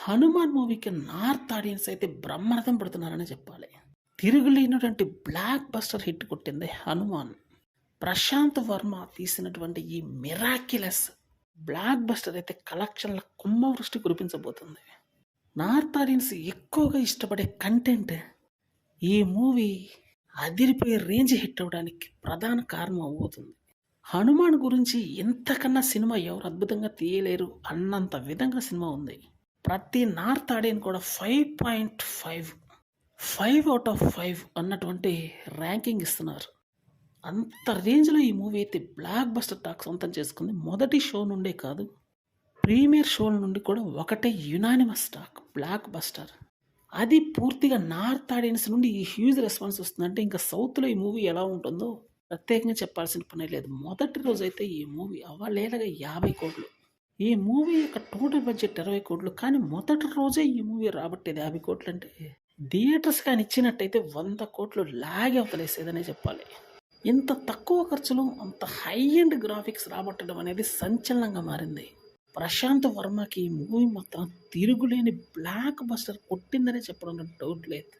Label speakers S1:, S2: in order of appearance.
S1: హనుమాన్ మూవీకి north audience అయితే బ్రహ్మరథం పడుతున్నారని చెప్పాలి. తిరుగులేనటువంటి బ్లాక్ బస్టర్ హిట్ కొట్టింది హనుమాన్. ప్రశాంత్ వర్మ తీసినటువంటి ఈ మిరాక్యులస్ బ్లాక్ బస్టర్ అయితే కలెక్షన్ల కుంభవృష్టి కురిపించబోతుంది. నార్త్ ఆడియన్స్ ఎక్కువగా ఇష్టపడే కంటెంట్ ఈ మూవీ అదిరిపోయే రేంజ్ హిట్ అవ్వడానికి ప్రధాన కారణం అవబోతుంది. హనుమాన్ గురించి ఇంతకన్నా సినిమా ఎవరు అద్భుతంగా తీయలేరు అన్నంత విధంగా సినిమా ఉంది. ప్రతి నార్త్ ఆడియన్ కూడా 5.5 5/5 అన్నటువంటి ర్యాంకింగ్ ఇస్తున్నారు. అంత రేంజ్లో ఈ మూవీ అయితే బ్లాక్ బస్టర్ టాక్ సొంతం చేసుకుంది. మొదటి షో నుండే కాదు, ప్రీమియర్ షోల నుండి కూడా ఒకటే యునానిమస్ టాక్ బ్లాక్ బస్టర్. అది పూర్తిగా నార్త్ ఆడియన్స్ నుండి ఈ హ్యూజ్ రెస్పాన్స్ వస్తుందంటే ఇంకా సౌత్లో ఈ మూవీ ఎలా ఉంటుందో ప్రత్యేకంగా చెప్పాల్సిన పని లేదు. మొదటి రోజు అయితే ఈ మూవీ అవ్వలేదగా 50 కోట్లు. ఈ మూవీ యొక్క టోటల్ బడ్జెట్ 20 కోట్లు. కానీ మొదటి రోజే ఈ మూవీ రాబట్టేది 50 కోట్లు అంటే థియేటర్స్ కానీ ఇచ్చినట్టయితే 100 కోట్లు లాగే అవతలేసేదనే చెప్పాలి. ఇంత తక్కువ ఖర్చులో అంత హై అండ్ గ్రాఫిక్స్ రాబట్టడం అనేది సంచలనంగా మారింది. ప్రశాంత్ వర్మకి ఈ మూవీ మొత్తం తిరుగులేని బ్లాక్ బస్టర్ కొట్టిందనే చెప్పడంలో డౌట్ లేదు.